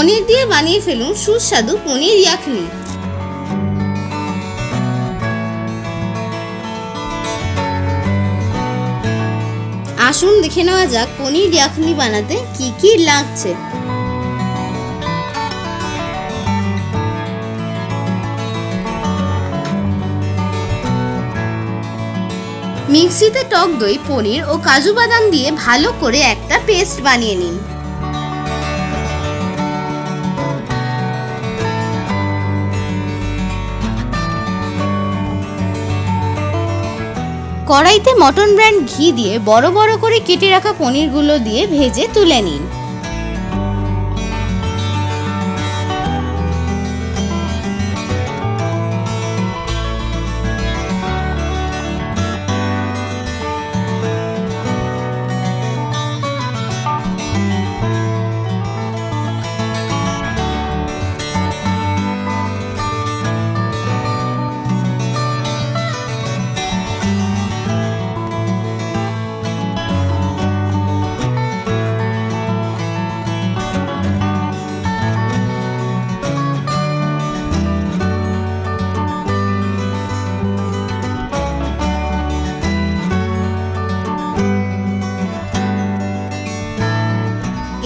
পনির দিয়ে বানিয়ে ফেলুন সুস্বাদু পনির ইয়াখনি। আসুন দেখে নেওয়া যাক পনির ইয়াখনি বানাতে কি কি লাগছে। মিক্সিতে টক দই, পনির ও কাজু বাদাম দিয়ে ভালো করে একটা পেস্ট বানিয়ে নিন। কড়াইতে মটন ব্র্যান্ড ঘি দিয়ে বড় বড় করে কেটে রাখা পনিরগুলো দিয়ে ভেজে তুলে নিন।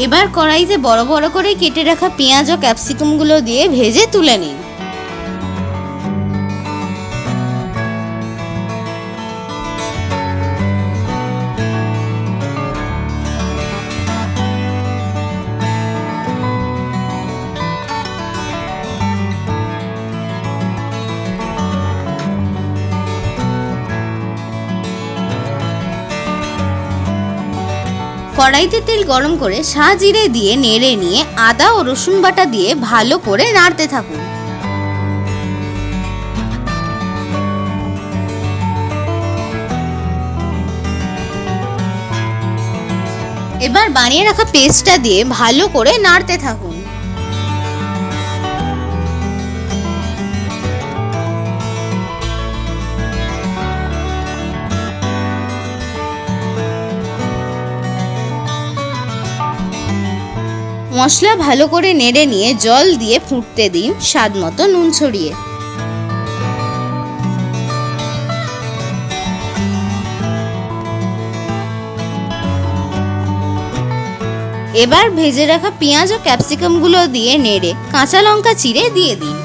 এবার কড়াইতে বড় বড় করে কেটে রাখা পেঁয়াজ ও ক্যাপসিকামগুলো দিয়ে ভেজে তুলে নিন। কড়াইতে তেল গরম করে সাজিরে দিয়ে নেড়ে নিয়ে আদা ও রসুন বাটা দিয়ে ভালো করে নাড়তে থাকুন। এবার বানিয়ে রাখা পেস্টটা দিয়ে ভালো করে নাড়তে থাকুন। মশলা ভালো করে নেড়ে নিয়ে জল দিয়ে ফুটতে দিন, স্বাদ মতো নুন ছড়িয়ে। এবার ভেজে রাখা পেঁয়াজ ও ক্যাপসিকামগুলো দিয়ে নেড়ে কাঁচা লঙ্কা চিড়ে দিয়ে দিন।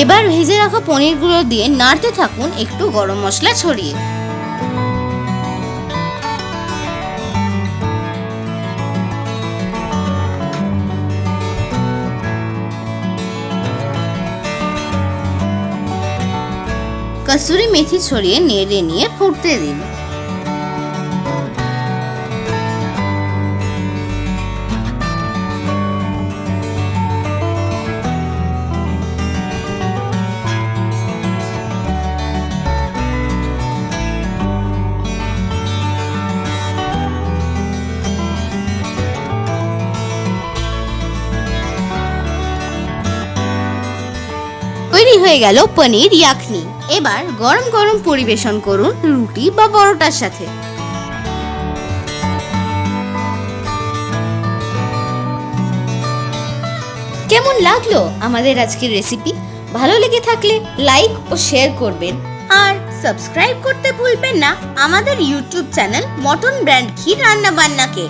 এবার ভেজে রাখা পনিরগুলো দিয়ে নাড়তে থাকুন একটু গরম মশলা ছড়িয়ে। কসুরি মেথি ছড়িয়ে নেড়ে নিয়ে ফুটতে দিন। তৈরি হয়ে গেল পনির ইয়াখনি। এবার গরম গরম পরিবেশন করুন রুটি বা পরোটার সাথে। কেমন লাগলো আমাদের আজকের রেসিপি? ভালো লেগে থাকলে লাইক ও শেয়ার করবেন আর সাবস্ক্রাইব করতে ভুলবেন না আমাদের ইউটিউব চ্যানেল মটন ব্র্যান্ড ঘি রান্না বান্নাকে।